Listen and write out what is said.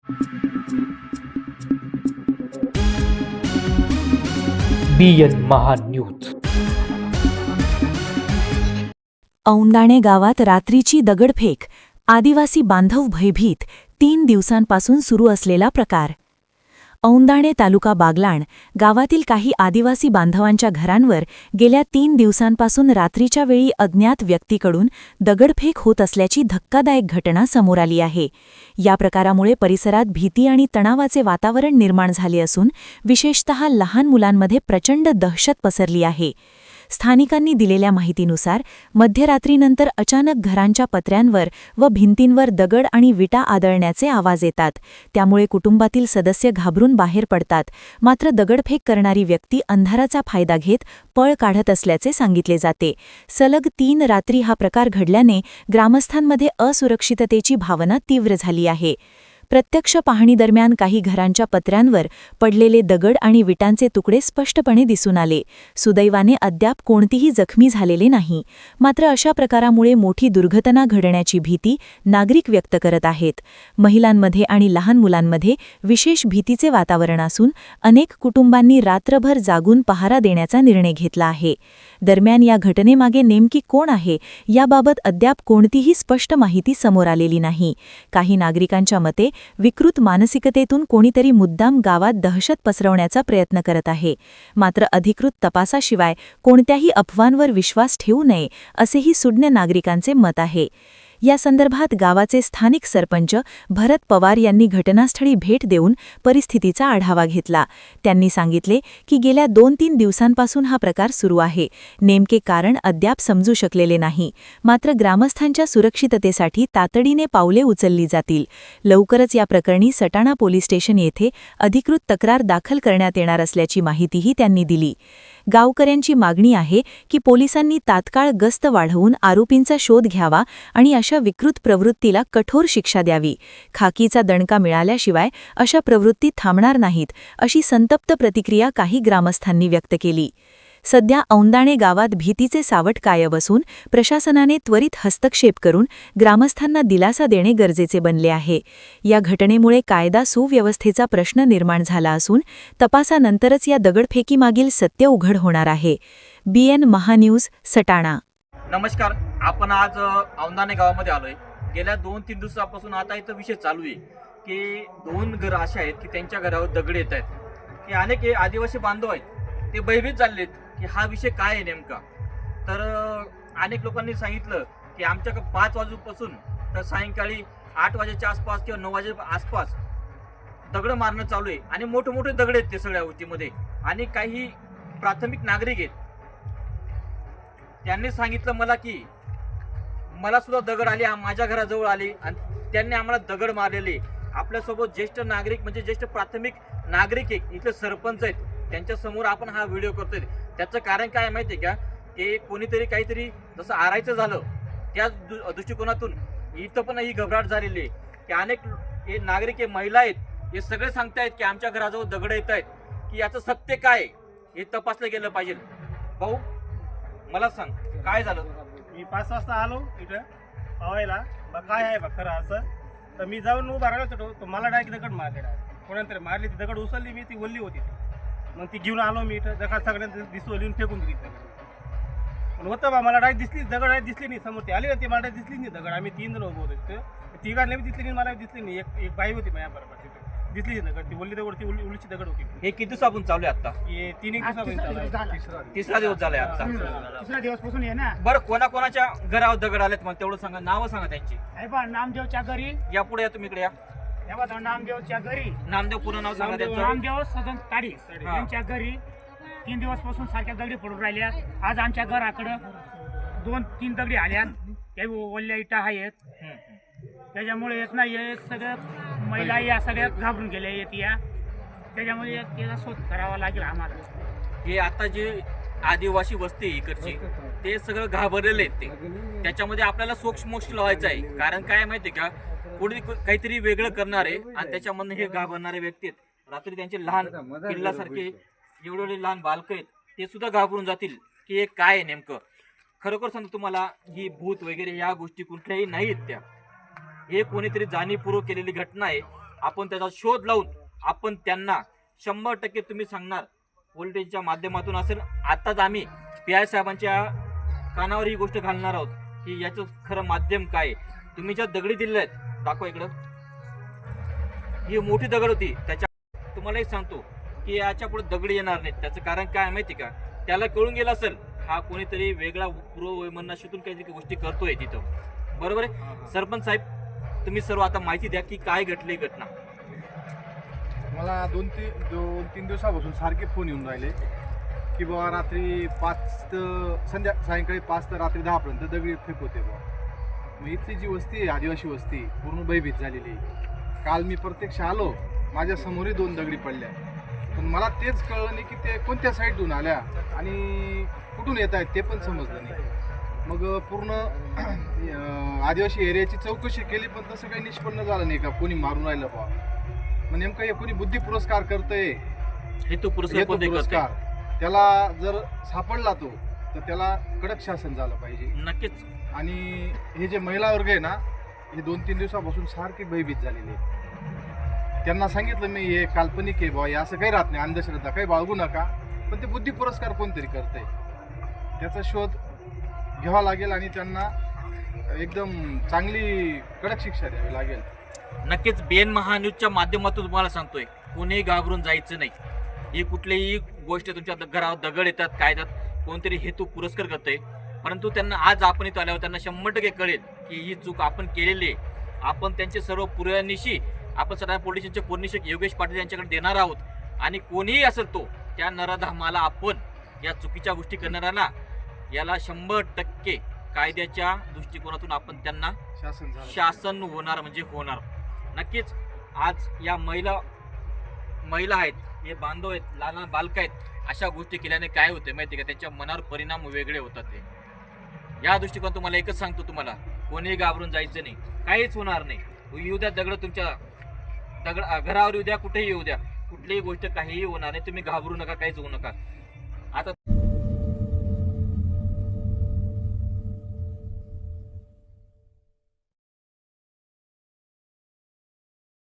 BN महान news. औंदाणे गावात रात्रीची दगडफेक, आदिवासी बांधव भयभीत. 3 दिवसांपासून सुरू असलेला प्रकार. औंदाणे तालुका बागलाण गावातील काही आदिवासी बांधवांच्या घरांवर गेल्या 3 दिवसांपासून रात्रीच्या वेळी अज्ञात व्यक्तीकडून दगडफेक होत असल्याची धक्कादायक घटना समोर आली आहे. या प्रकारामुळे परिसरात भीती आणि तणावाचे वातावरण निर्माण झाले असून विशेषतः लहान मुलांमध्ये प्रचंड दहशत पसरली आहे. स्थानिकांनी दिलेल्या माहितीनुसार मध्यरात्रीनंतर अचानक घरांच्या पत्र्यांवर व भिंतींवर दगड आणि विटा आदळण्याचे आवाज येतात. त्यामुळे कुटुंबातील सदस्य घाबरून बाहेर पडतात. मात्र दगडफेक करणारी व्यक्ती अंधाराचा फायदा घेत पळ काढत असल्याचे सांगितले जाते. सलग 3 रात्री हा प्रकार घडल्याने ग्रामस्थांमध्ये असुरक्षिततेची भावना तीव्र झाली आहे. प्रत्यक्ष पाहणीदरम्यान काही घरांच्या पत्र्यांवर पडलेले दगड आणि विटांचे तुकडे स्पष्टपणे दिसून आले. सुदैवाने अद्याप कोणतीही जखमी झालेले नाही. मात्र अशा प्रकारामुळे मोठी दुर्घटना घडण्याची भीती नागरिक व्यक्त करत आहेत. महिलांमध्ये आणि लहान मुलांमध्ये विशेष भीतीचे वातावरण असून अनेक कुटुंबांनी रात्रभर जागून पहारा देण्याचा निर्णय घेतला आहे. दरम्यान या घटनेमागे नेमकी कोण आहे याबाबत अद्याप कोणतीही स्पष्ट माहिती समोर आलेली नाही. काही नागरिकांच्या मते विकृत मानसिकतेतून कोणीतरी मुद्दाम गावात दहशत पसरवण्याचा प्रयत्न करत आहे. मात्र अधिकृत तपासाशिवाय कोणत्याही अफवांवर विश्वास ठेवू नये असेही सुज्ञ नागरिकांचे मत आहे. या संदर्भात गावाचे स्थानिक सरपंच भरत पवार यांनी घटनास्थळी भेट देऊन परिस्थितीचा आढावा घेतला. त्यांनी सांगितले की गेल्या 2-3 दिवसांपासून हा प्रकार सुरू आहे. नेमके कारण अद्याप समजू शकलेले नाही. मात्र ग्रामस्थांच्या सुरक्षिततेसाठी तातडीने पावले उचलली जातील. लवकरच या प्रकरणी सटाणा पोलीस स्टेशन येथे अधिकृत तक्रार दाखल करण्यात येणार असल्याची माहितीही त्यांनी दिली. गावकऱ्यांची मागणी आहे की पोलिसांनी तात्काळ गस्त वाढवून आरोपींचा शोध घ्यावा आणि अशा विकृत प्रवृत्तीला कठोर शिक्षा द्यावी. खाकीचा दणका मिळाल्याशिवाय अशा प्रवृत्ती थांबणार नाहीत, अशी संतप्त प्रतिक्रिया काही ग्रामस्थांनी व्यक्त केली. सध्या औंदाणे गावात भीतीचे सावट कायम असून प्रशासनाने त्वरित हस्तक्षेप करून ग्रामस्थांना दिलासा देणे गरजेचे बनले आहे. या घटनेमुळे कायदा सुव्यवस्थेचा प्रश्न निर्माण झाला असून तपासानंतरच या दगडफेकीमागील सत्य उघड होणार आहे. BN महान्यूज, सटाणा. नमस्कार. आपण आज औंदाणे गावामध्ये आलोय. गेल्या 2-3 दिवसापासून आता इथं विषय चालू आहे की 2 घरं अशी आहेत की त्यांच्या घरावर दगड येत आहेत. की अनेक आदिवासी बांधव आहेत ते भयभीत झालेले आहेत की हा विषय काय आहे नेमका. तर अनेक लोकांनी सांगितलं की आमच्या 5 वाजेपासून तर सायंकाळी 8 वाजेच्या आसपास किंवा 9 वाजेच्या आसपास दगड मारणं चालू आहे आणि मोठे मोठे दगड आहेत ते सगळ्या गोष्टीमध्ये. आणि काही प्राथमिक नागरिक आहेत त्यांनी सांगितलं मला की मला सुद्धा दगड आले, माझ्या घराजवळ आले आणि त्यांनी आम्हाला दगड मारलेले. आपल्यासोबत ज्येष्ठ नागरिक म्हणजे ज्येष्ठ प्राथमिक नागरिक एक इथले सरपंच आहेत, त्यांच्या समोर आपण हा व्हिडिओ करतोय. त्याचं कारण काय माहिती आहे का, की कोणीतरी काहीतरी जसं आरायचं झालं त्याच दृष्टिकोनातून इथं पण ही घबराट झालेली आहे की अनेक नागरिक हे महिला आहेत हे सगळे सांगतायत की आमच्या घराजवळ दगड येत आहेत. की याचं सत्य काय हे तपासलं गेलं पाहिजे. भाऊ मला सांग काय झालं. मी 5 वाजता आलो इथं पावायला, काय आहे बा खरं असं. तर मी जाऊन उभा राहिलो तो मला डायरेक्ट दगड मारले. कोणातरी मारली, ती दगड उचलली, मी ती ओल्ली होती. मग ती घेऊन आलो मी इथं. दगड सगळ्यांना दिसू लिहून फेकून दिली पण होतं बा. मला डायरेक्ट दिसली दगड, डायरेक्ट दिसली नाही. समोर ती आली ना, ती मला डायरेक्ट दिसली नाही दगड. आम्ही 3 जण उभं होतो तिथं. ती गाडली दिसली नाही, मला दिसली नाही. एक बाई होती माझ्या बरोबर तिथे, दिसली दगड. ती ओल्ली दगड, ती उलची दगड होती. हे किती दिवसापासून चालू आहे आता. हे 3 दिवसापासून तिसरा दिवस झालाय आता. तिसऱ्या दिवसपासून आहे ना. बरं कोणाकोणाच्या घरावर दगड आलेत मला तेवढं सांगा, नावं सांगा त्यांची. हे पहा, नामदेवच्या घरी. या पुढे या तुम्ही इकडे या. हे बघा नामदेवच्या घरी. नामदेव पूर्ण नाव सांगा त्यांचं. नामदेव सदन ताडी यांच्या घरी 3 दिवसपासून सारख्या दगडी पडून राहिल्या. आज आमच्या घराकडं 2-3 दगडी आल्या. त्या ओल्या इटा आहेत, त्याच्यामुळे येत नाही. हे सगळं महिला या सगळ्या घाबरून गेल्या येत या. त्याच्यामुळे त्याचा शोध करावा लागेल आम्हाला. हे आता जे आदिवासी वस्ती इकडची ते सगळं घाबरलेले आहेत ते. त्याच्यामध्ये आपल्याला सोक्ष लावायचं आहे. कारण काय माहिती आहे का, कोणी काहीतरी वेगळं करणार आहे आणि त्याच्यामधून हे घाबरणारे व्यक्ती आहेत. रात्री त्यांचे लहान पिल्लासारखे एवढे लहान बालक आहेत ते सुद्धा घाबरून जातील की हे काय आहे नेमकं. खरोखर सांगतो तुम्हाला, ही भूत वगैरे या गोष्टी कुठल्याही नाहीत त्या. हे कोणीतरी जाणीवपूर्वक केलेली घटना आहे आपण त्याचा शोध लावून आपण त्यांना 100% तुम्ही सांगणार पोलिटिक्सच्या माध्यमातून असेल. आताच आम्ही PI साहेबांच्या कानावर ही गोष्ट घालणार आहोत की याचं खरं माध्यम काय आहे. तुम्ही ज्या दगडी दिलेल्या आहेत दाखवा इकडं, ही मोठी दगड होती. त्याच्या तुम्हाला एक सांगतो की याच्या पुढे दगड येणार नाहीत. त्याचं कारण काय माहिती का, त्याला कळून गेलं असेल हा कोणीतरी वेगळा पूर्ववैमनस्यातून काहीतरी गोष्टी करतोय तिथं. बरोबर आहे. सरपंच साहेब तुम्ही सर्व आता माहिती द्या की काय घडली घटना. मला दोन तीन दिवसापासून सारखे फोन येऊन राहिले की बाबा रात्री 5 ते सायंकाळी 5 ते रात्री 10पर्यंत दगडी फेक होते बाबा. मग इथली जी वस्ती आहे आदिवासी वस्ती पूर्ण भयभीत झालेली आहे. काल मी प्रत्यक्ष आलो, माझ्या समोरही 2 दगडी पडल्या, पण मला तेच कळलं नाही की ते कोणत्या साईडून आल्या आणि कुठून येत आहेत ते पण समजलं नाही. मग पूर्ण आदिवासी एरियाची चौकशी केली पण तसं काही निष्पन्न झालं नाही का कोणी मारून राहिलं बा. मग नेमकं हे कोणी बुद्धी पुरस्कार करतंय, हेतू पुरस्कार त्याला जर सापडला तो तर त्याला कडक शासन झालं पाहिजे नक्कीच. आणि हे जे महिला वर्ग आहे ना, हे 2-3 दिवसापासून सारखे भयभीत झालेले आहे. त्यांना सांगितलं मी हे काल्पनिक आहे बा, असं काही राहत नाही, अंधश्रद्धा काही बाळगू नका, पण ते बुद्धी पुरस्कार कोणतरी करतंय त्याचा शोध घ्यावा लागेल आणि त्यांना एकदम चांगली कडक शिक्षा द्यावी लागेल. नक्कीच BN महान्यूजच्या माध्यमातून तुम्हाला सांगतोय कोणीही घाबरून जायचं नाही. ही कुठलीही गोष्ट तुमच्या घरावर दगड येतात काय येतात कोणतरी हेतू पुरस्कार करतोय, परंतु त्यांना आज आपण इथं आल्यावर त्यांना 100% कळेल की ही चूक आपण केलेली आहे. आपण त्यांचे सर्व पुराव्यानिशी आपण सगळ्या पोलिसांचे पूर्णिशक योगेश पाटील यांच्याकडे देणार आहोत आणि कोणीही असेल तो त्या नराधामाला आपण या चुकीच्या गोष्टी करणाऱ्यांना याला 100% कायद्याच्या दृष्टिकोनातून आपण त्यांना शासन होणार म्हणजे होणार. नक्कीच आज या महिला आहेत, हे बांधव आहेत, लहान लहान बालक आहेत, अशा गोष्टी केल्याने काय होते माहिती का, त्यांच्या मनावर परिणाम वेगळे होतात. ते या दृष्टिकोन तुम्हाला एकच सांगतो, तुम्हाला कोणीही घाबरून जायचं नाही, काहीच होणार नाही. येऊ द्या दगड तुमच्या घरावर येऊ द्या, कुठेही येऊ द्या, कुठलीही गोष्ट काहीही होणार नाही. तुम्ही घाबरू नका, काहीच होऊ नका. आता